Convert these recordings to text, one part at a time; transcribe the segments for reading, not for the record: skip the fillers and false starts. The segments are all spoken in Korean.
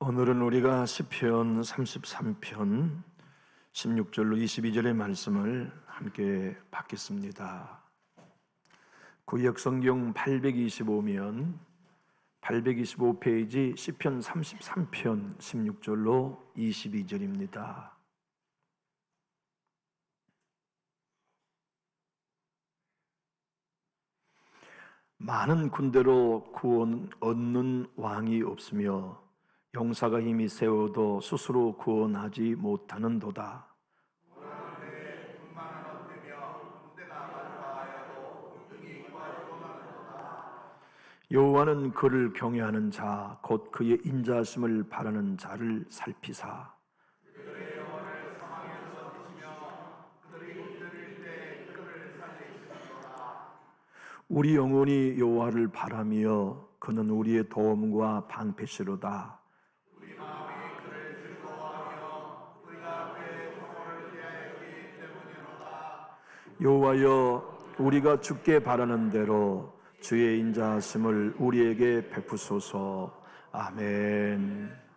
오늘은 우리가 시편 33편 16절로 22절의 말씀을 함께 받겠습니다. 구약 성경 825면 825페이지 시편 33편 16절로 22절입니다. 많은 군대로 구원 얻는 왕이 없으며 용사가 힘이 세워도 스스로 구원하지 못하는도다. 여호와는 그를 경외하는 자, 곧 그의 인자하심을 바라는 자를 살피사. 우리 영혼이 여호와를 바라며 그는 우리의 도움과 방패시로다. 여호와여, 우리가 주께 바라는 대로 주의 인자하심을 우리에게 베푸소서. 아멘.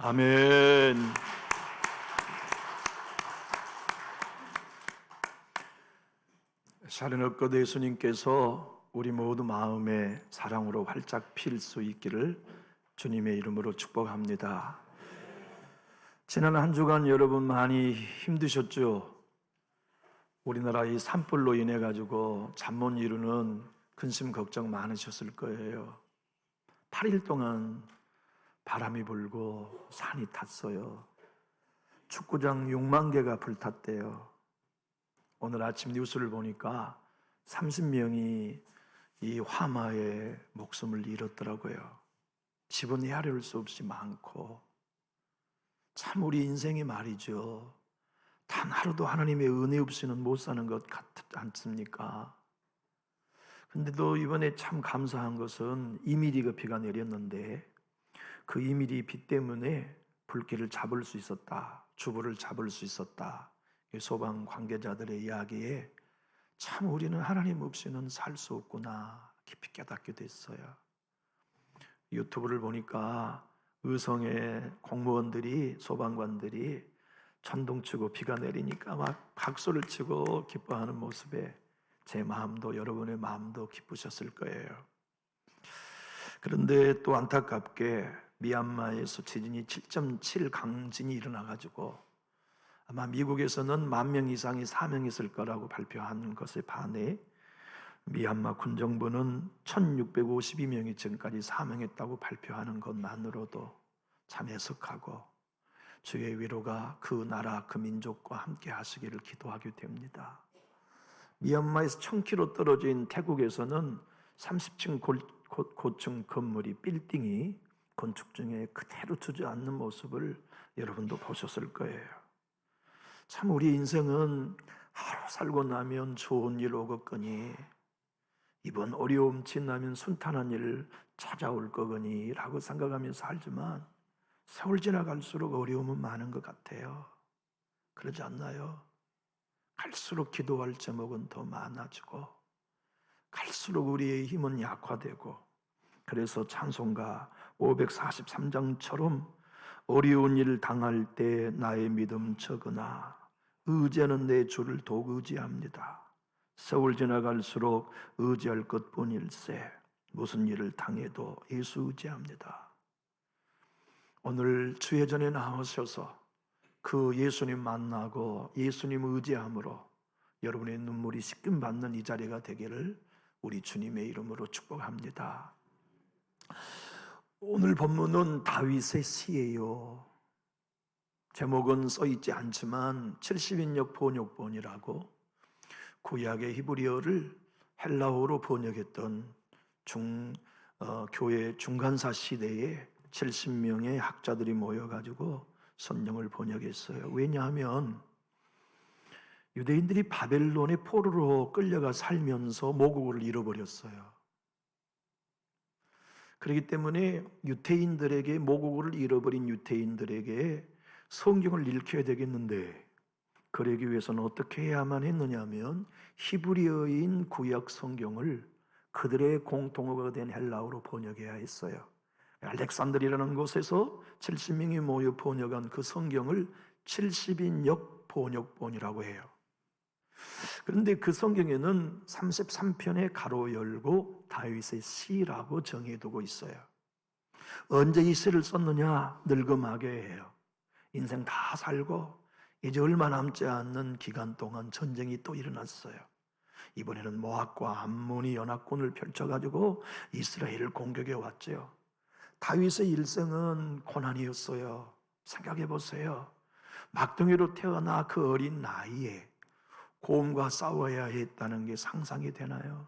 아멘. 샤르너껏 예수님께서 우리 모두 마음에 사랑으로 활짝 필 수 있기를 주님의 이름으로 축복합니다. 지난 한 주간 여러분 많이 힘드셨죠? 우리나라 이 산불로 인해 가지고 잠 못 이루는 근심 걱정 많으셨을 거예요. 8일 동안 바람이 불고 산이 탔어요. 축구장 6만 개가 불탔대요. 오늘 아침 뉴스를 보니까 30명이 이 화마에 목숨을 잃었더라고요. 집은 헤아릴 수 없이 많고, 참 우리 인생이 말이죠, 단 하루도 하나님의 은혜 없이는 못 사는 것 같지 않습니까? 근데도 이번에 참 감사한 것은 2mm가 비가 내렸는데 그 2mm 비 때문에 불길을 잡을 수 있었다, 주부를 잡을 수 있었다. 소방 관계자들의 이야기에 참 우리는 하나님 없이는 살 수 없구나 깊이 깨닫게 됐어요. 유튜브를 보니까 의성의 공무원들이, 소방관들이 천둥 치고 비가 내리니까 막 박수를 치고 기뻐하는 모습에 제 마음도, 여러분의 마음도 기쁘셨을 거예요. 그런데 또 안타깝게 미얀마에서 지진이 7.7 강진이 일어나가지고 아마 미국에서는 10,000명 이상이 사망했을 거라고 발표한 것에 반해 미얀마 군정부는 1,652명이 지금까지 사망했다고 발표하는 것만으로도 참 애석하고 주의 위로가 그 나라 그 민족과 함께 하시기를 기도하게 됩니다. 미얀마에서 1,000km 떨어진 태국에서는 30층 고층 건물이, 빌딩이 건축 중에 그대로 주저앉는 모습을 여러분도 보셨을 거예요. 참 우리 인생은 하루 살고 나면 좋은 일 오겠거니, 이번 어려움 지나면 순탄한 일 찾아올 거거니 라고 생각하면서 살지만 세월 지나갈수록 어려움은 많은 것 같아요. 그러지 않나요? 갈수록 기도할 제목은 더 많아지고 갈수록 우리의 힘은 약화되고, 그래서 찬송가 543장처럼 어려운 일 당할 때 나의 믿음 적으나 의지하는 내 주를 더욱 의지합니다. 세월 지나갈수록 의지할 것뿐일세 무슨 일을 당해도 예수 의지합니다. 오늘 주회전에 나오셔서 그 예수님 만나고 예수님 의지함으로 여러분의 눈물이 씻김 받는 이 자리가 되기를 우리 주님의 이름으로 축복합니다. 오늘 본문은 다윗의 시예요. 제목은 써있지 않지만 70인역 번역본이라고 구약의 히브리어를 헬라어로 번역했던 교회 중간사 시대에 70명의 학자들이 모여가지고 성경을 번역했어요. 왜냐하면 유대인들이 바벨론의 포로로 끌려가 살면서 모국어를 잃어버렸어요. 그렇기 때문에 유태인들에게, 모국어를 잃어버린 유태인들에게 성경을 읽혀야 되겠는데, 그러기 위해서는 어떻게 해야만 했느냐 하면 히브리어인 구약 성경을 그들의 공통어가 된 헬라어로 번역해야 했어요. 알렉산드리라는 곳에서 70명이 모여 번역한 그 성경을 70인역 번역본이라고 해요. 그런데 그 성경에는 33편의 가로 열고 다윗의 시라고 정해두고 있어요. 언제 이 시를 썼느냐? 늙음하게 해요. 인생 다 살고 이제 얼마 남지 않는 기간 동안 전쟁이 또 일어났어요. 이번에는 모압과 암몬이 연합군을 펼쳐가지고 이스라엘을 공격해 왔죠. 다윗의 일생은 고난이었어요. 생각해 보세요. 막둥이로 태어나 그 어린 나이에 곰과 싸워야 했다는 게 상상이 되나요?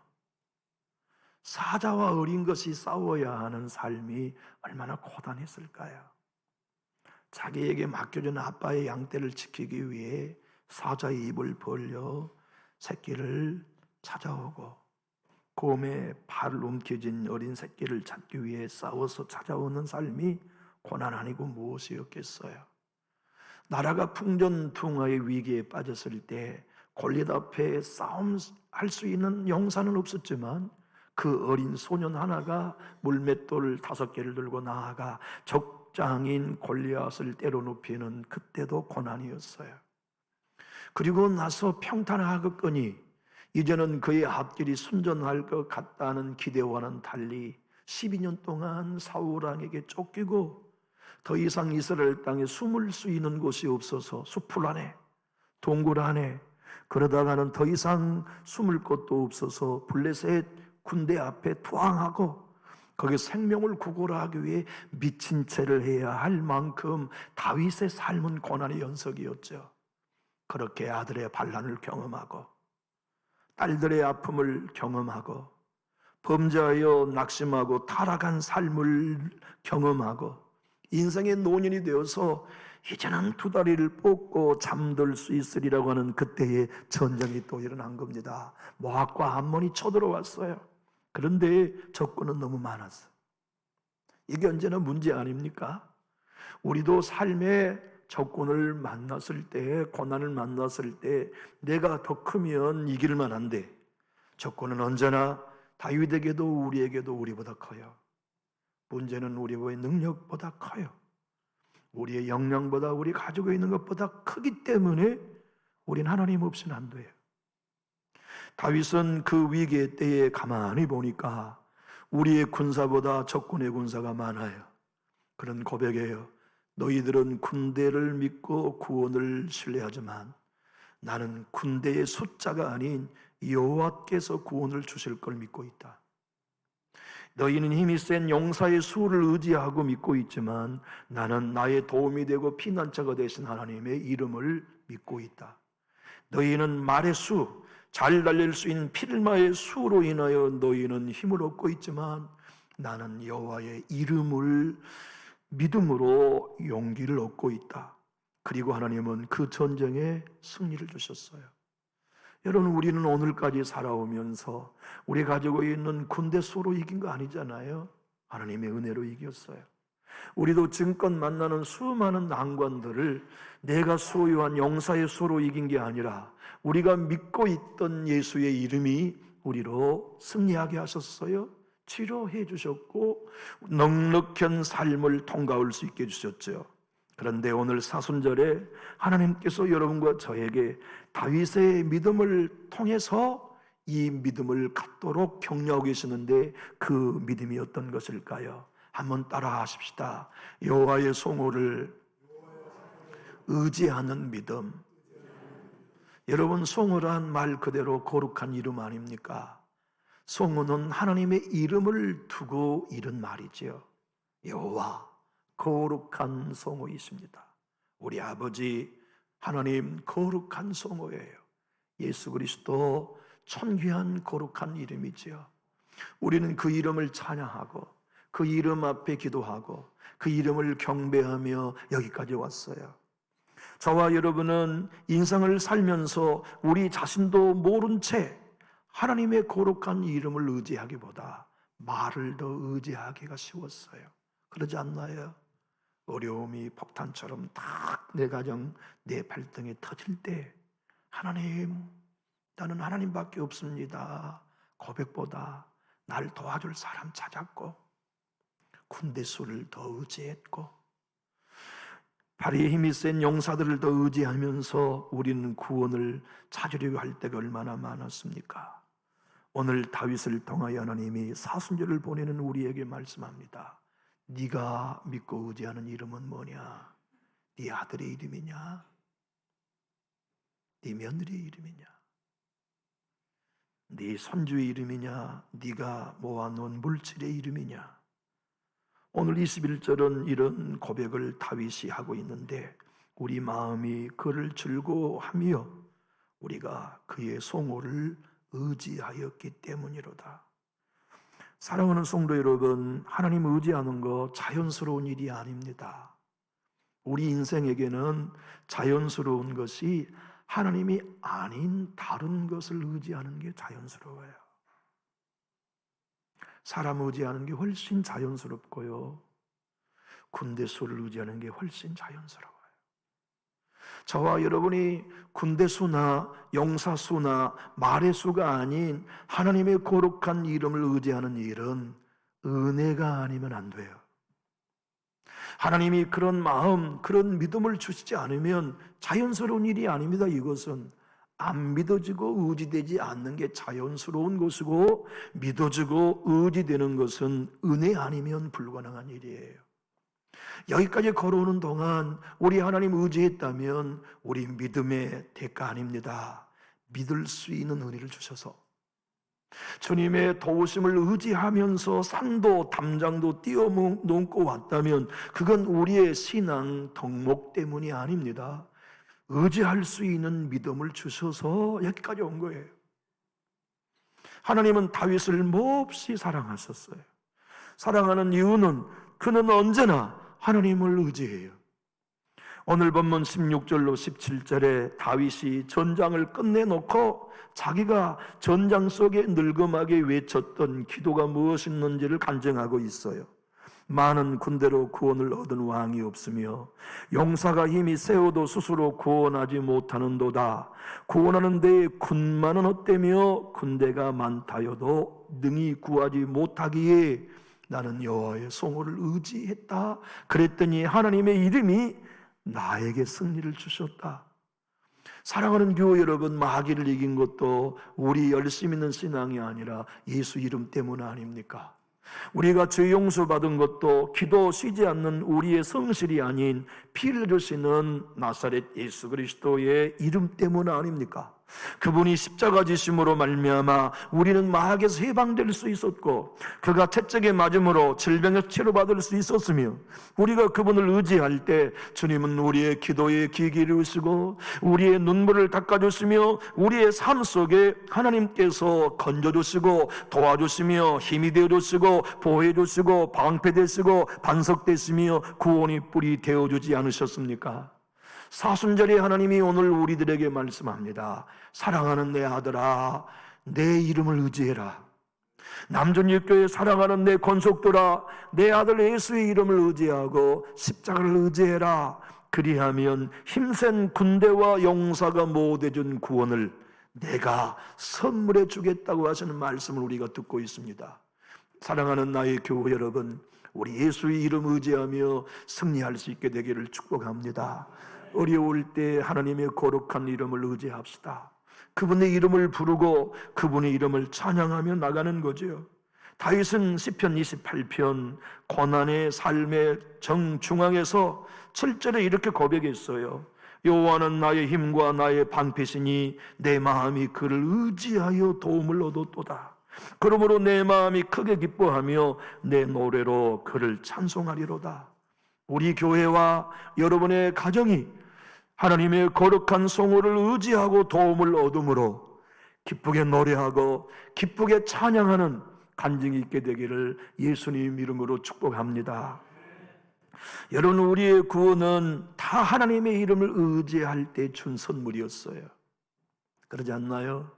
사자와 어린 것이 싸워야 하는 삶이 얼마나 고단했을까요? 자기에게 맡겨진 아빠의 양떼를 지키기 위해 사자의 입을 벌려 새끼를 찾아오고, 곰의 발을 움켜쥔 어린 새끼를 찾기 위해 싸워서 찾아오는 삶이 고난 아니고 무엇이었겠어요? 나라가 풍전등화의 위기에 빠졌을 때 골리앗 앞에 싸움할 수 있는 용사는 없었지만 그 어린 소년 하나가 물맷돌 5개를 들고 나아가 적 족장인 골리앗을 때려눕히는 그때도 고난이었어요. 그리고 나서 평탄하겠거니 이제는 그의 앞길이 순전할 것 같다는 기대와는 달리 12년 동안 사울 왕에게 쫓기고 더 이상 이스라엘 땅에 숨을 수 있는 곳이 없어서 숲풀 안에, 동굴 안에, 그러다가는 더 이상 숨을 곳도 없어서 블레셋 군대 앞에 투항하고 거기 생명을 구걸하기 위해 미친 채를 해야 할 만큼 다윗의 삶은 고난의 연속이었죠. 그렇게 아들의 반란을 경험하고 딸들의 아픔을 경험하고 범죄하여 낙심하고 타락한 삶을 경험하고 인생의 노년이 되어서 이제는 두 다리를 뻗고 잠들 수 있으리라고 하는 그때의 전쟁이 또 일어난 겁니다. 모압과 암몬이 쳐들어왔어요. 그런데 적군은 너무 많았어요. 이게 언제나 문제 아닙니까? 우리도 삶의 적군을 만났을 때, 고난을 만났을 때 내가 더 크면 이길 만한데 적군은 언제나 다윗에게도 우리에게도 우리보다 커요. 문제는 우리의 능력보다 커요. 우리의 역량보다 우리 가지고 있는 것보다 크기 때문에 우린 하나님 없이는 안 돼요. 다윗은 그 위기의 때에 가만히 보니까 우리의 군사보다 적군의 군사가 많아요. 그런 고백이에요. 너희들은 군대를 믿고 구원을 신뢰하지만 나는 군대의 숫자가 아닌 여호와께서 구원을 주실 걸 믿고 있다. 너희는 힘이 센 용사의 수를 의지하고 믿고 있지만 나는 나의 도움이 되고 피난처가 되신 하나님의 이름을 믿고 있다. 너희는 말의 수, 잘 달릴 수 있는 필마의 수로 인하여 너희는 힘을 얻고 있지만 나는 여호와의 이름을 믿음으로 용기를 얻고 있다. 그리고 하나님은 그 전쟁에 승리를 주셨어요. 여러분, 우리는 오늘까지 살아오면서 우리 가지고 있는 군대 수로 이긴 거 아니잖아요. 하나님의 은혜로 이겼어요. 우리도 지금껏 만나는 수많은 난관들을 내가 소유한 용사의 수로 이긴 게 아니라 우리가 믿고 있던 예수의 이름이 우리로 승리하게 하셨어요. 치료해 주셨고 넉넉한 삶을 통과할 수 있게 해주셨죠. 그런데 오늘 사순절에 하나님께서 여러분과 저에게 다윗의 믿음을 통해서 이 믿음을 갖도록 격려하고 계시는데 그 믿음이 어떤 것일까요? 한번 따라 하십시다. 여호와의 송호를 의지하는 믿음. 여러분, 송호란 말 그대로 거룩한 이름 아닙니까? 송호는 하나님의 이름을 두고 이른 말이지요. 여호와, 거룩한 송호이십니다. 우리 아버지 하나님 거룩한 송호예요. 예수 그리스도 천귀한 거룩한 이름이지요. 우리는 그 이름을 찬양하고 그 이름 앞에 기도하고 그 이름을 경배하며 여기까지 왔어요. 저와 여러분은 인생을 살면서 우리 자신도 모른 채 하나님의 거룩한 이름을 의지하기보다 말을 더 의지하기가 쉬웠어요. 그러지 않나요? 어려움이 폭탄처럼 딱 내 가정, 내 발등에 터질 때 하나님, 나는 하나님밖에 없습니다. 고백보다 날 도와줄 사람 찾았고 군대 수를 더 의지했고 발에 힘이 센 용사들을 더 의지하면서 우리는 구원을 찾으려고 할 때가 얼마나 많았습니까? 오늘 다윗을 통하여 하나님이 사순절을 보내는 우리에게 말씀합니다. 네가 믿고 의지하는 이름은 뭐냐? 네 아들의 이름이냐? 네 며느리의 이름이냐? 네 손주의 이름이냐? 네가 모아놓은 물질의 이름이냐? 오늘 21절은 이런 고백을 다윗이 하고 있는데 우리 마음이 그를 즐거워하며 우리가 그의 송호를 의지하였기 때문이로다. 사랑하는 성도 여러분, 하나님 의지하는 거 자연스러운 일이 아닙니다. 우리 인생에게는 자연스러운 것이 하나님이 아닌 다른 것을 의지하는 게 자연스러워요. 사람 의지하는 게 훨씬 자연스럽고요. 군대 수를 의지하는 게 훨씬 자연스러워요. 저와 여러분이 군대 수나 용사 수나 말의 수가 아닌 하나님의 거룩한 이름을 의지하는 일은 은혜가 아니면 안 돼요. 하나님이 그런 마음, 그런 믿음을 주시지 않으면 자연스러운 일이 아닙니다. 이것은 안 믿어지고 의지되지 않는 게 자연스러운 것이고, 믿어지고 의지되는 것은 은혜 아니면 불가능한 일이에요. 여기까지 걸어오는 동안 우리 하나님 의지했다면 우리 믿음의 대가 아닙니다. 믿을 수 있는 은혜를 주셔서 주님의 도우심을 의지하면서 산도 담장도 뛰어넘고 왔다면 그건 우리의 신앙 덕목 때문이 아닙니다. 의지할 수 있는 믿음을 주셔서 여기까지 온 거예요. 하나님은 다윗을 몹시 사랑하셨어요. 사랑하는 이유는 그는 언제나 하나님을 의지해요. 오늘 본문 16절로 17절에 다윗이 전장을 끝내놓고 자기가 전장 속에 늙음하게 외쳤던 기도가 무엇이었는지를 간증하고 있어요. 많은 군대로 구원을 얻은 왕이 없으며 용사가 힘이 세워도 스스로 구원하지 못하는도다. 구원하는 데에 군만은 어때며 군대가 많다여도 능히 구하지 못하기에 나는 여호와의 성호를 의지했다. 그랬더니 하나님의 이름이 나에게 승리를 주셨다. 사랑하는 교회 여러분, 마귀를 이긴 것도 우리 열심 있는 신앙이 아니라 예수 이름 때문 아닙니까? 우리가 죄 용서 받은 것도 기도 쉬지 않는 우리의 성실이 아닌 피를 주시는 나사렛 예수 그리스도의 이름 때문 아닙니까? 그분이 십자가 지심으로 말미암아 우리는 마귀에서 해방될 수 있었고, 그가 채찍에 맞음으로 질병에서 치료받을 수 있었으며, 우리가 그분을 의지할 때 주님은 우리의 기도에 귀 기울이시고 우리의 눈물을 닦아주시며 우리의 삶 속에 하나님께서 건져주시고 도와주시며 힘이 되어주시고 보호해주시고 방패되시고 반석되시며 구원의 뿔이 되어주지 않으셨습니까? 사순절에 하나님이 오늘 우리들에게 말씀합니다. 사랑하는 내 아들아, 내 이름을 의지해라. 남존육교회 사랑하는 내 권속들아, 내 아들 예수의 이름을 의지하고 십자가를 의지해라. 그리하면 힘센 군대와 용사가 못 해준 구원을 내가 선물해 주겠다고 하시는 말씀을 우리가 듣고 있습니다. 사랑하는 나의 교회 여러분, 우리 예수의 이름 의지하며 승리할 수 있게 되기를 축복합니다. 어려울 때 하나님의 거룩한 이름을 의지합시다. 그분의 이름을 부르고 그분의 이름을 찬양하며 나가는 거죠. 다윗은 시편 28편 고난의 삶의 정중앙에서 7절에 이렇게 고백했어요. 여호와는 나의 힘과 나의 방패시니 내 마음이 그를 의지하여 도움을 얻었도다. 그러므로 내 마음이 크게 기뻐하며 내 노래로 그를 찬송하리로다. 우리 교회와 여러분의 가정이 하나님의 거룩한 성호를 의지하고 도움을 얻음으로 기쁘게 노래하고 기쁘게 찬양하는 간증이 있게 되기를 예수님 이름으로 축복합니다. 여러분, 우리의 구원은 다 하나님의 이름을 의지할 때 준 선물이었어요. 그러지 않나요?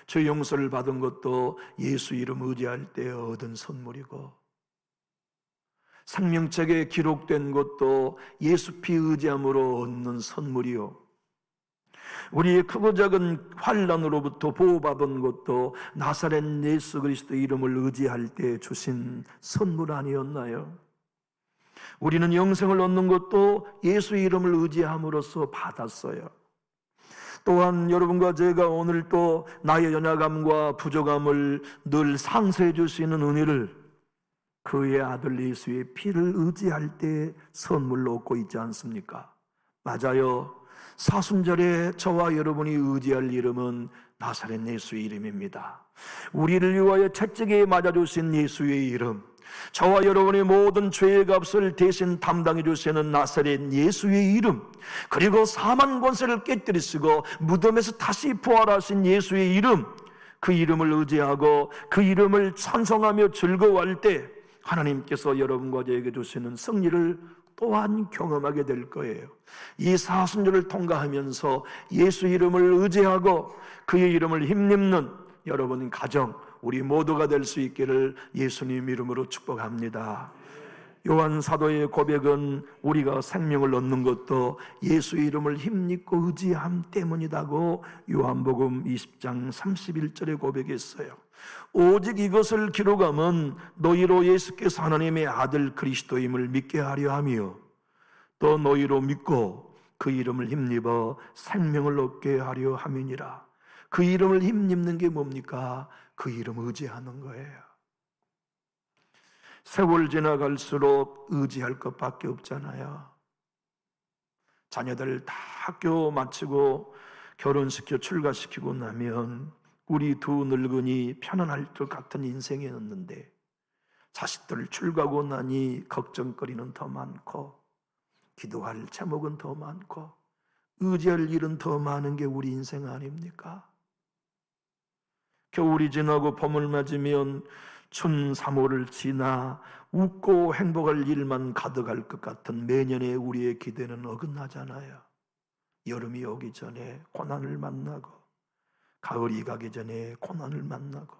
죄 용서를 받은 것도 예수 이름 의지할 때 얻은 선물이고, 생명책에 기록된 것도 예수 피 의지함으로 얻는 선물이요, 우리의 크고 작은 환난으로부터 보호받은 것도 나사렛 예수 그리스도 이름을 의지할 때 주신 선물 아니었나요? 우리는 영생을 얻는 것도 예수 이름을 의지함으로써 받았어요. 또한 여러분과 제가 오늘 또 나의 연약함과 부족함을 늘 상쇄해 주시는 은혜를 그의 아들 예수의 피를 의지할 때 선물로 얻고 있지 않습니까? 맞아요. 사순절에 저와 여러분이 의지할 이름은 나사렛 예수의 이름입니다. 우리를 위하여 채찍에 맞아주신 예수의 이름, 저와 여러분의 모든 죄의 값을 대신 담당해 주시는 나사렛 예수의 이름, 그리고 사망 권세를 깨뜨리시고 무덤에서 다시 부활하신 예수의 이름, 그 이름을 의지하고 그 이름을 찬송하며 즐거워할 때 하나님께서 여러분과 저에게 주시는 승리를 또한 경험하게 될 거예요. 이 사순절을 통과하면서 예수 이름을 의지하고 그의 이름을 힘입는 여러분 가정, 우리 모두가 될 수 있기를 예수님 이름으로 축복합니다. 요한 사도의 고백은 우리가 생명을 얻는 것도 예수 이름을 힘입고 의지함 때문이라고 요한복음 20장 31절에 고백했어요. 오직 이것을 기록함은 너희로 예수께서 하나님의 아들 그리스도임을 믿게 하려 하며 또 너희로 믿고 그 이름을 힘입어 생명을 얻게 하려 함이니라. 그 이름을 힘입는 게 뭡니까? 그 이름 의지하는 거예요. 세월 지나갈수록 의지할 것밖에 없잖아요. 자녀들 다 학교 마치고 결혼시켜 출가시키고 나면 우리 두 늙은이 편안할 것 같은 인생이었는데 자식들 출가하고 나니 걱정거리는 더 많고 기도할 제목은 더 많고 의지할 일은 더 많은 게 우리 인생 아닙니까? 겨울이 지나고 봄을 맞으면 춘 3월을 지나 웃고 행복할 일만 가득할 것 같은 매년의 우리의 기대는 어긋나잖아요. 여름이 오기 전에 고난을 만나고 가을이 가기 전에 고난을 만나고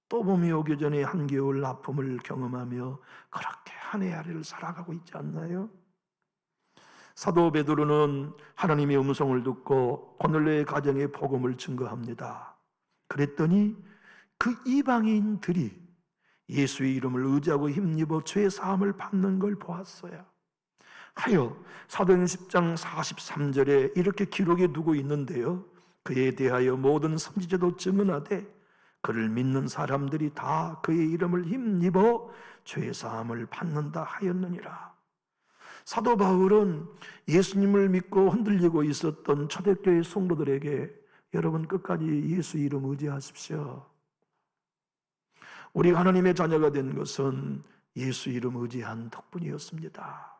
또 봄이 오기 전에 한겨울 아픔을 경험하며 그렇게 한 해 한 해를 살아가고 있지 않나요? 사도 베드로는 하나님의 음성을 듣고 고넬료의 가정에 복음을 증거합니다. 그랬더니 그 이방인들이 예수의 이름을 의지하고 힘입어 죄 사함을 받는 걸 보았어요. 하여 사도행 10장 43절에 이렇게 기록해 두고 있는데요, 그에 대하여 모든 선지자도 증언하되 그를 믿는 사람들이 다 그의 이름을 힘입어 죄 사함을 받는다 하였느니라. 사도 바울은 예수님을 믿고 흔들리고 있었던 초대교회 성도들에게 여러분 끝까지 예수 이름 의지하십시오. 우리 하나님의 자녀가 된 것은 예수 이름 의지한 덕분이었습니다.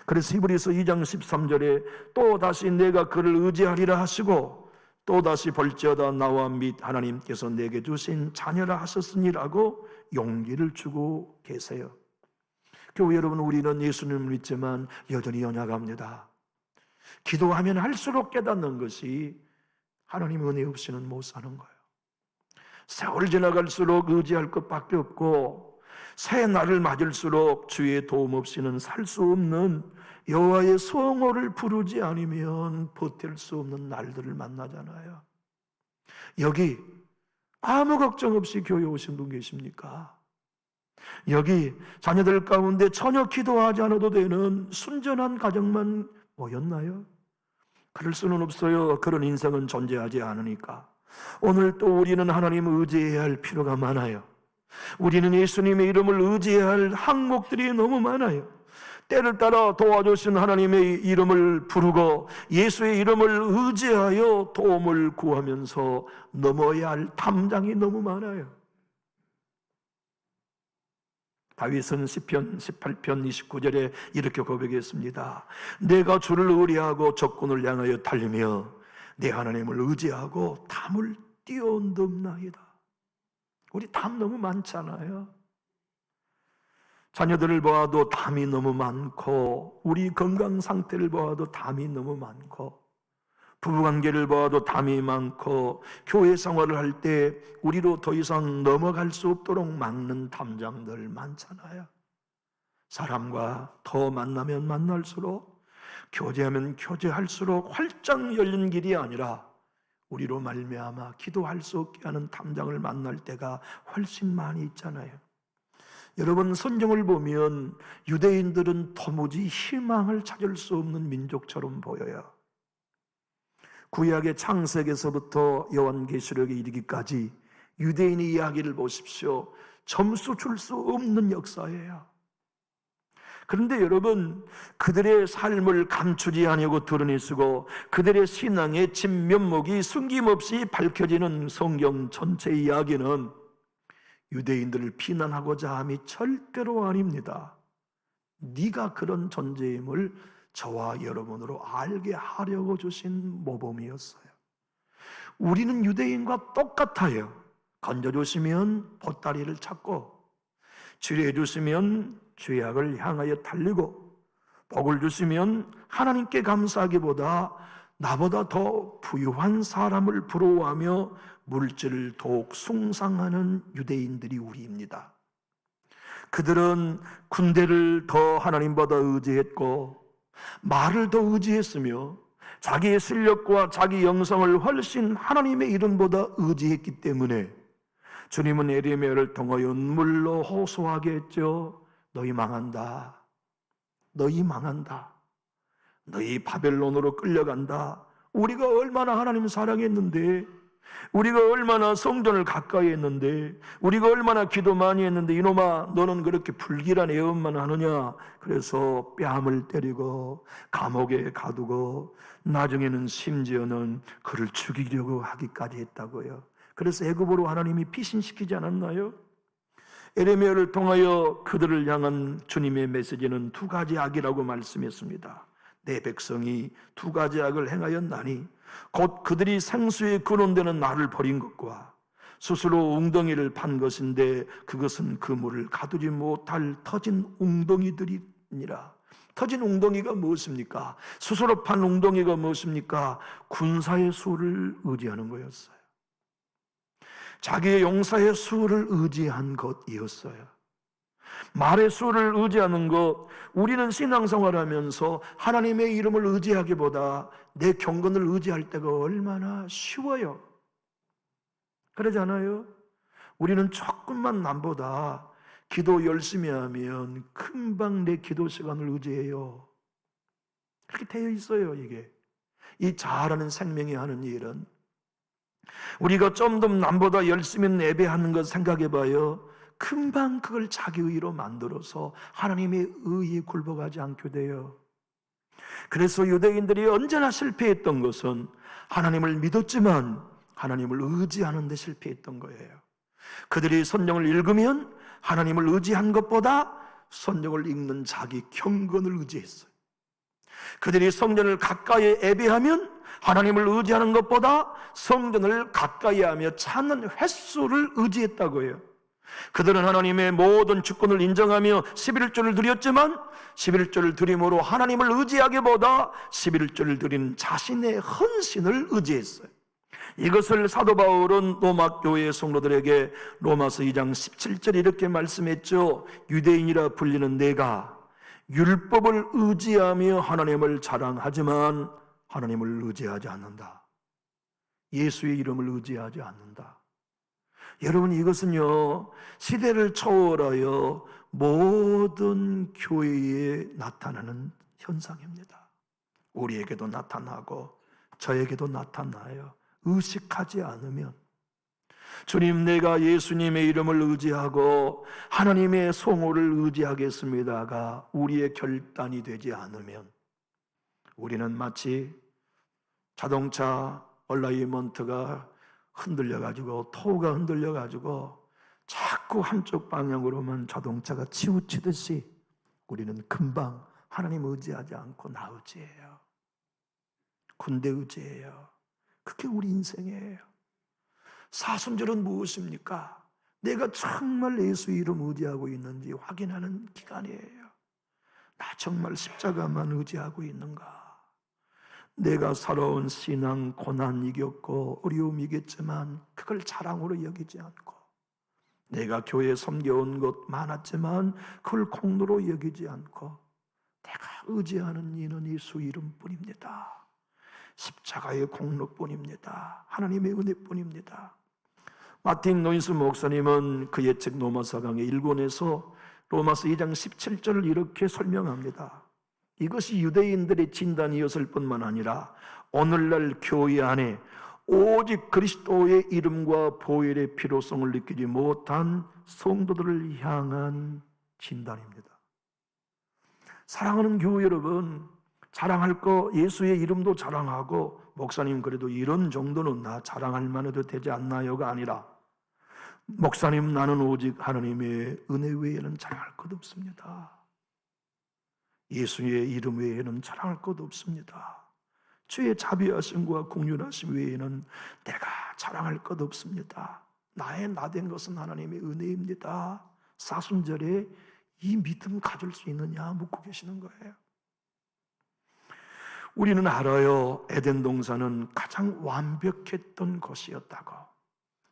그래서 히브리서 2장 13절에 또 다시 내가 그를 의지하리라 하시고 또 다시 볼지어다 나와 및 하나님께서 내게 주신 자녀라 하셨으니라고 용기를 주고 계세요. 교회 여러분, 우리는 예수님을 믿지만 여전히 연약합니다. 기도하면 할수록 깨닫는 것이 하나님 은혜 없이는 못 사는 거예요. 세월 지나갈수록 의지할 것밖에 없고 새 날을 맞을수록 주의 도움 없이는 살 수 없는 여호와의 성호를 부르지 않으면 버틸 수 없는 날들을 만나잖아요. 여기 아무 걱정 없이 교회 오신 분 계십니까? 여기 자녀들 가운데 전혀 기도하지 않아도 되는 순전한 가정만 모였나요? 그럴 수는 없어요. 그런 인생은 존재하지 않으니까. 오늘 또 우리는 하나님을 의지해야 할 필요가 많아요. 우리는 예수님의 이름을 의지해야 할 항목들이 너무 많아요. 때를 따라 도와주신 하나님의 이름을 부르고 예수의 이름을 의지하여 도움을 구하면서 넘어야 할 담장이 너무 많아요. 다윗은 시편 18편 29절에 이렇게 고백했습니다. 내가 주를 의뢰하고 적군을 향하여 달리며 내 하나님을 의지하고 담을 뛰어넘나이다. 우리 담 너무 많잖아요. 자녀들을 보아도 담이 너무 많고 우리 건강 상태를 보아도 담이 너무 많고 부부관계를 보아도 담이 많고 교회 생활을 할 때 우리로 더 이상 넘어갈 수 없도록 막는 담장들 많잖아요. 사람과 더 만나면 만날수록 교제하면 교제할수록 활짝 열린 길이 아니라 우리로 말미암아 기도할 수 없게 하는 담장을 만날 때가 훨씬 많이 있잖아요. 여러분, 성경을 보면 유대인들은 도무지 희망을 찾을 수 없는 민족처럼 보여요. 구약의 창세기에서부터 요한계시록에 이르기까지 유대인의 이야기를 보십시오. 점수 줄 수 없는 역사예요. 그런데 여러분, 그들의 삶을 감추지 아니하고 드러내시고 그들의 신앙의 진면목이 숨김없이 밝혀지는 성경 전체 이야기는 유대인들을 비난하고자 함이 절대로 아닙니다. 네가 그런 존재임을 저와 여러분으로 알게 하려고 주신 모범이었어요. 우리는 유대인과 똑같아요. 건져주시면 보따리를 찾고 치료해 주시면 죄악을 향하여 달리고 복을 주시면 하나님께 감사하기보다 나보다 더 부유한 사람을 부러워하며 물질을 더욱 숭상하는 유대인들이 우리입니다. 그들은 군대를 더 하나님보다 의지했고 말을 더 의지했으며 자기의 실력과 자기 영성을 훨씬 하나님의 이름보다 의지했기 때문에 주님은 에레미야를 통하여 눈물로 호소하게 했죠. 너희 망한다. 너희 망한다. 너희 바벨론으로 끌려간다. 우리가 얼마나 하나님 사랑했는데, 우리가 얼마나 성전을 가까이 했는데, 우리가 얼마나 기도 많이 했는데, 이놈아 너는 그렇게 불길한 애업만 하느냐. 그래서 뺨을 때리고 감옥에 가두고 나중에는 심지어는 그를 죽이려고 하기까지 했다고요. 그래서 애굽으로 하나님이 피신시키지 않았나요? 에레미야를 통하여 그들을 향한 주님의 메시지는 두 가지 악이라고 말씀했습니다. 내 백성이 두 가지 악을 행하였나니 곧 그들이 생수에 근원되는 나를 버린 것과 스스로 웅덩이를 판 것인데 그것은 그 물을 가두지 못할 터진 웅덩이들이니라. 터진 웅덩이가 무엇입니까? 스스로 판 웅덩이가 무엇입니까? 군사의 수를 의지하는 거였어요. 자기의 용사의 수를 의지한 것이었어요. 말의 수를 의지하는 것, 우리는 신앙생활하면서 하나님의 이름을 의지하기보다 내 경건을 의지할 때가 얼마나 쉬워요. 그러지 않아요? 우리는 조금만 남보다 기도 열심히 하면 금방 내 기도 시간을 의지해요. 그렇게 되어 있어요. 이게 이 잘하는 생명이 하는 일은 우리가 좀 더 남보다 열심히 예배하는 것 생각해봐요. 금방 그걸 자기 의로 만들어서 하나님의 의에 굴복하지 않게 돼요. 그래서 유대인들이 언제나 실패했던 것은 하나님을 믿었지만 하나님을 의지하는 데 실패했던 거예요. 그들이 성경을 읽으면 하나님을 의지한 것보다 성경을 읽는 자기 경건을 의지했어요. 그들이 성전을 가까이 예배하면 하나님을 의지하는 것보다 성전을 가까이 하며 찾는 횟수를 의지했다고 해요. 그들은 하나님의 모든 주권을 인정하며 11조를 드렸지만 11조를 드림으로 하나님을 의지하기보다 11조를 드린 자신의 헌신을 의지했어요. 이것을 사도 바울은 로마 교회의 성도들에게 로마서 2장 17절에 이렇게 말씀했죠. 유대인이라 불리는 내가 율법을 의지하며 하나님을 자랑하지만 하나님을 의지하지 않는다. 예수의 이름을 의지하지 않는다. 여러분, 이것은요 시대를 초월하여 모든 교회에 나타나는 현상입니다. 우리에게도 나타나고 저에게도 나타나요. 의식하지 않으면, 주님 내가 예수님의 이름을 의지하고 하나님의 성호를 의지하겠습니다가 우리의 결단이 되지 않으면 우리는 마치 자동차 얼라이먼트가 흔들려가지고 토우가 흔들려가지고 자꾸 한쪽 방향으로만 자동차가 치우치듯이 우리는 금방 하나님 의지하지 않고 나 의지해요. 군대 의지해요. 그게 우리 인생이에요. 사순절은 무엇입니까? 내가 정말 예수 이름 의지하고 있는지 확인하는 기간이에요. 나 정말 십자가만 의지하고 있는가? 내가 살아온 신앙 고난 이겼고 어려움 이겼지만 그걸 자랑으로 여기지 않고, 내가 교회 섬겨온 것 많았지만 그걸 공로로 여기지 않고 내가 의지하는 이는 예수 이름뿐입니다. 십자가의 공로뿐입니다. 하나님의 은혜뿐입니다. 마틴 노인스 목사님은 그의 책 로마서 강의 1권에서 로마서 2장 17절을 이렇게 설명합니다. 이것이 유대인들의 진단이었을 뿐만 아니라 오늘날 교회 안에 오직 그리스도의 이름과 보혈의 필요성을 느끼지 못한 성도들을 향한 진단입니다. 사랑하는 교회 여러분, 자랑할 거 예수의 이름도 자랑하고, 목사님 그래도 이런 정도는 나 자랑할 만해도 되지 않나요가 아니라, 목사님 나는 오직 하나님의 은혜 외에는 자랑할 것 없습니다. 예수의 이름 외에는 자랑할 것 없습니다. 주의 자비하심과 공륜하심 외에는 내가 자랑할 것 없습니다. 나의 나된 것은 하나님의 은혜입니다. 사순절에 이 믿음 가질 수 있느냐 묻고 계시는 거예요. 우리는 알아요. 에덴 동산은 가장 완벽했던 것이었다고.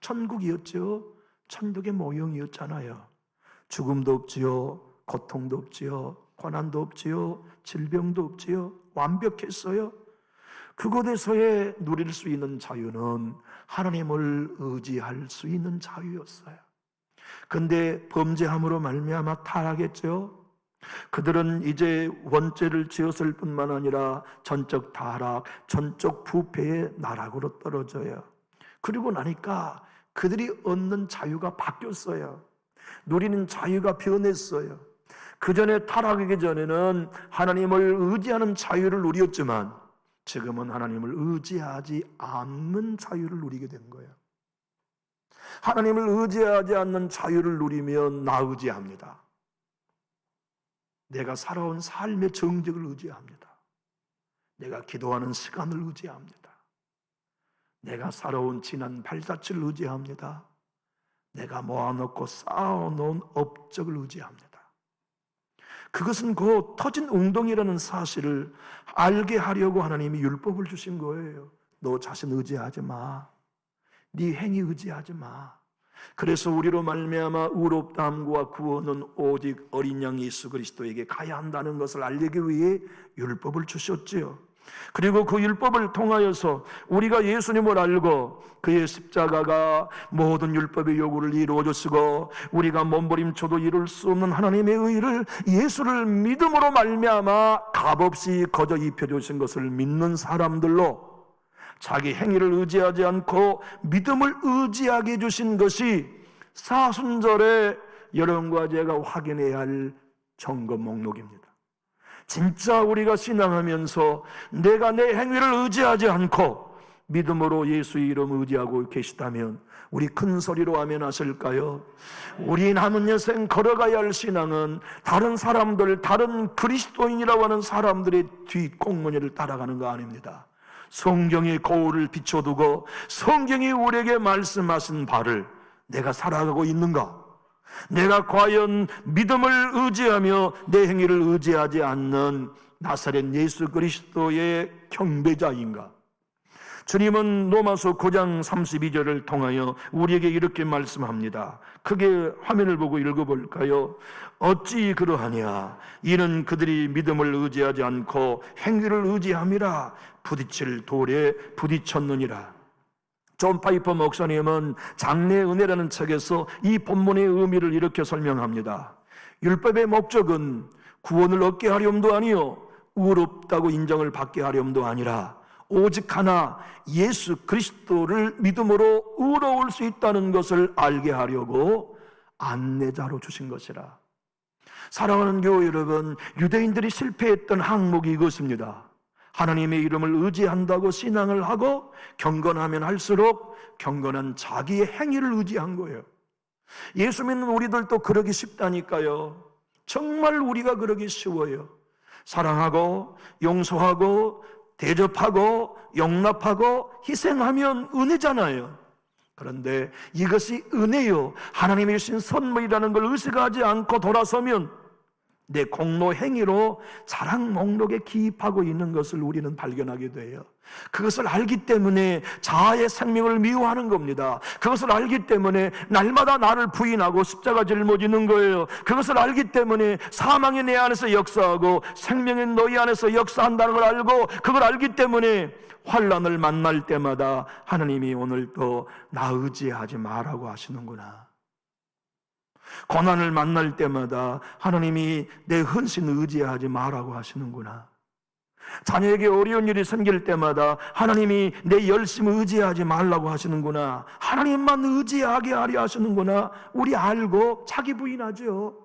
천국이었죠. 천국의 모형이었잖아요. 죽음도 없지요, 고통도 없지요, 고난도 없지요, 질병도 없지요. 완벽했어요. 그곳에서의 누릴 수 있는 자유는 하나님을 의지할 수 있는 자유였어요. 근데 범죄함으로 말미암아 타락했죠. 그들은 이제 원죄를 지었을 뿐만 아니라 전적 타락, 전적 부패의 나락으로 떨어져요. 그리고 나니까 그들이 얻는 자유가 바뀌었어요. 누리는 자유가 변했어요. 그 전에 타락하기 전에는 하나님을 의지하는 자유를 누렸지만 지금은 하나님을 의지하지 않는 자유를 누리게 된 거예요. 하나님을 의지하지 않는 자유를 누리면 나 의지합니다. 내가 살아온 삶의 정직을 의지합니다. 내가 기도하는 시간을 의지합니다. 내가 살아온 지난 발자취를 의지합니다. 내가 모아놓고 쌓아놓은 업적을 의지합니다. 그것은 곧 터진 웅덩이라는 사실을 알게 하려고 하나님이 율법을 주신 거예요. 너 자신 의지하지 마. 네 행위 의지하지 마. 그래서 우리로 말미암아 의롭다함과 구원은 오직 어린 양 예수 그리스도에게 가야 한다는 것을 알리기 위해 율법을 주셨지요. 그리고 그 율법을 통하여서 우리가 예수님을 알고 그의 십자가가 모든 율법의 요구를 이루어줬으고 우리가 몸부림쳐도 이룰 수 없는 하나님의 의를 예수를 믿음으로 말미암아 값없이 거저 입혀주신 것을 믿는 사람들로 자기 행위를 의지하지 않고 믿음을 의지하게 해주신 것이 사순절에 여러분과 제가 확인해야 할 점검 목록입니다. 진짜 우리가 신앙하면서 내가 내 행위를 의지하지 않고 믿음으로 예수의 이름 의지하고 계시다면 우리 큰 소리로 아멘 하실까요? 우리 남은 여생 걸어가야 할 신앙은 다른 사람들, 다른 그리스도인이라고 하는 사람들의 뒷공무니를 따라가는 거 아닙니다. 성경의 거울을 비춰두고 성경이 우리에게 말씀하신 바를 내가 살아가고 있는가? 내가 과연 믿음을 의지하며 내 행위를 의지하지 않는 나사렛 예수 그리스도의 경배자인가? 주님은 로마서 9장 32절을 통하여 우리에게 이렇게 말씀합니다. 크게 화면을 보고 읽어볼까요? 어찌 그러하냐? 이는 그들이 믿음을 의지하지 않고 행위를 의지함이라 부딪힐 돌에 부딪혔느니라. 존 파이퍼 목사님은 장래의 은혜라는 책에서 이 본문의 의미를 이렇게 설명합니다. 율법의 목적은 구원을 얻게 하려함도 아니요 의롭다고 인정을 받게 하려함도 아니라 오직 하나 예수 그리스도를 믿음으로 의로울 수 있다는 것을 알게 하려고 안내자로 주신 것이라. 사랑하는 교회 여러분, 유대인들이 실패했던 항목이 이것입니다. 하나님의 이름을 의지한다고 신앙을 하고 경건하면 할수록 경건한 자기의 행위를 의지한 거예요. 예수 믿는 우리들도 그러기 쉽다니까요. 정말 우리가 그러기 쉬워요. 사랑하고 용서하고 대접하고 용납하고 희생하면 은혜잖아요. 그런데 이것이 은혜요, 하나님이 주신 선물이라는 걸 의식하지 않고 돌아서면 내 공로 행위로 자랑 목록에 기입하고 있는 것을 우리는 발견하게 돼요. 그것을 알기 때문에 자아의 생명을 미워하는 겁니다. 그것을 알기 때문에 날마다 나를 부인하고 십자가 짊어지는 거예요. 그것을 알기 때문에 사망이 내 안에서 역사하고 생명이 너희 안에서 역사한다는 걸 알고, 그걸 알기 때문에 환난을 만날 때마다 하나님이 오늘도 나 의지하지 마라고 하시는구나. 고난을 만날 때마다 하나님이 내 헌신을 의지하지 마라고 하시는구나. 자녀에게 어려운 일이 생길 때마다 하나님이 내 열심을 의지하지 말라고 하시는구나. 하나님만 의지하게 하려 하시는구나. 우리 알고 자기 부인하죠.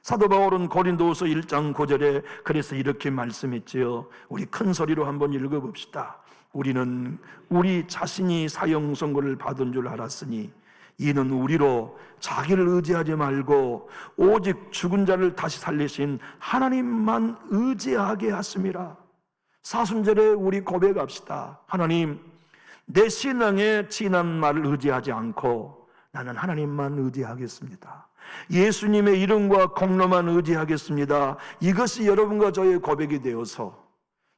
사도 바울은 고린도후서 1장 9절에 그래서 이렇게 말씀했지요. 우리 큰 소리로 한번 읽어봅시다. 우리는 우리 자신이 사형 선고를 받은 줄 알았으니 이는 우리로 자기를 의지하지 말고 오직 죽은 자를 다시 살리신 하나님만 의지하게 하심이라. 사순절에 우리 고백합시다. 하나님, 내 신앙의 진한 말을 의지하지 않고 나는 하나님만 의지하겠습니다. 예수님의 이름과 공로만 의지하겠습니다. 이것이 여러분과 저의 고백이 되어서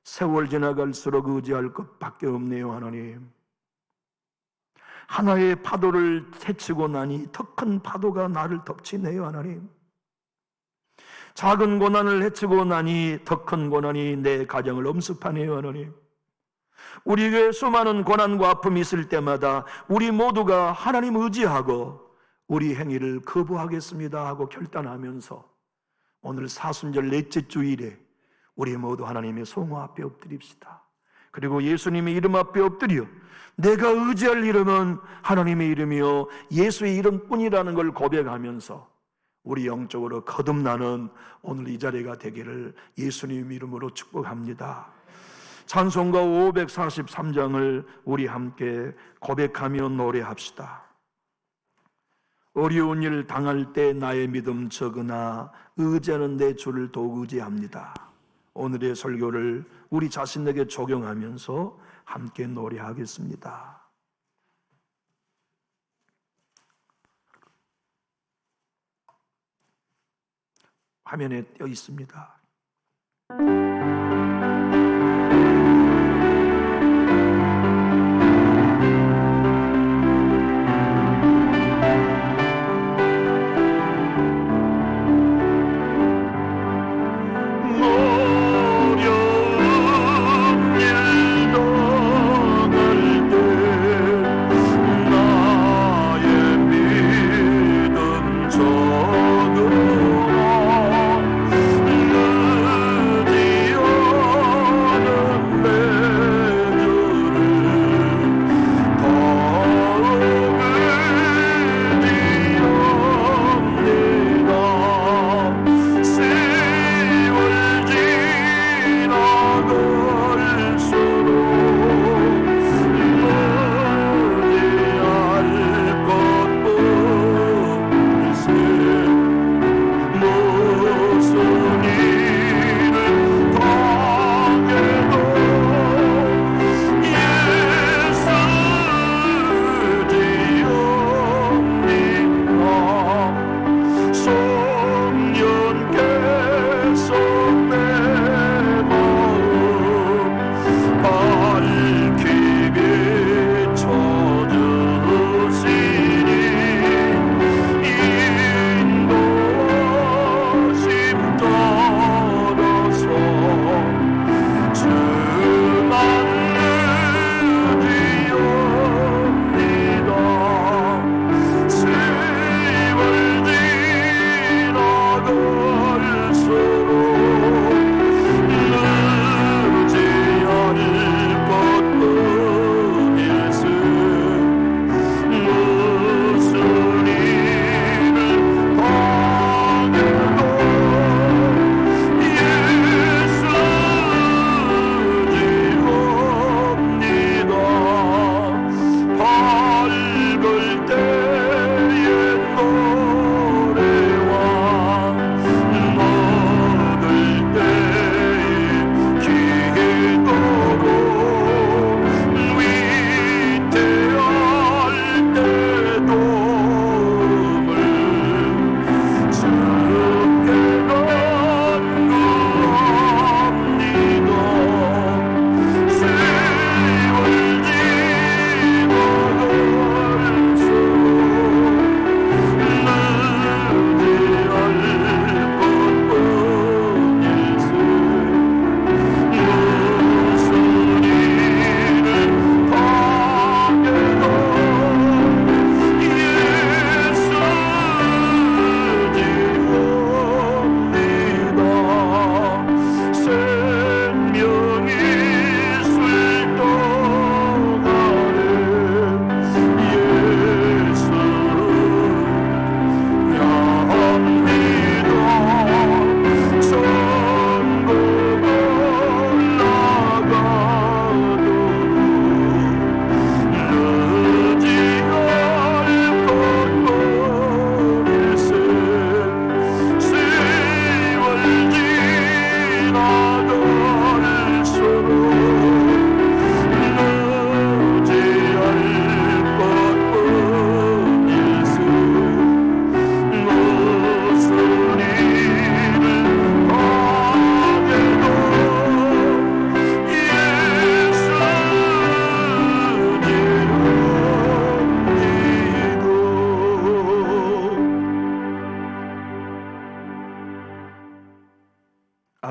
세월 지나갈수록 의지할 것밖에 없네요. 하나님, 하나의 파도를 헤치고 나니 더 큰 파도가 나를 덮치네요. 하나님, 작은 고난을 헤치고 나니 더 큰 고난이 내 가정을 엄습하네요. 하나님, 우리에게 수많은 고난과 아픔이 있을 때마다 우리 모두가 하나님 의지하고 우리 행위를 거부하겠습니다 하고 결단하면서 오늘 사순절 넷째 주일에 우리 모두 하나님의 성호 앞에 엎드립시다. 그리고 예수님의 이름 앞에 엎드려 내가 의지할 이름은 하나님의 이름이요 예수의 이름뿐이라는 걸 고백하면서 우리 영적으로 거듭나는 오늘 이 자리가 되기를 예수님 이름으로 축복합니다. 찬송가 543장을 우리 함께 고백하며 노래합시다. 어려운 일 당할 때 나의 믿음 적으나 의지하는 내 주를 더욱 의지합니다. 오늘의 설교를 우리 자신에게 적용하면서 함께 노래하겠습니다. 화면에 띄어 있습니다.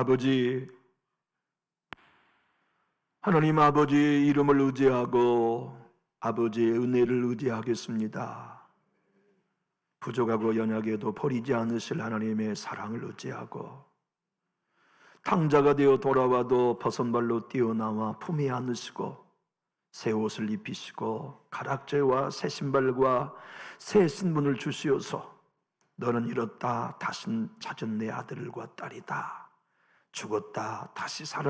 아버지, 하나님 아버지의 이름을 의지하고 아버지의 은혜를 의지하겠습니다. 부족하고 연약해도 버리지 않으실 하나님의 사랑을 의지하고 탕자가 되어 돌아와도 버선발로 뛰어나와 품에 안으시고 새 옷을 입히시고 가락제와 새 신발과 새 신분을 주시어서 너는 잃었다 다신 찾은 내 아들과 딸이다. 죽었다 다시 살아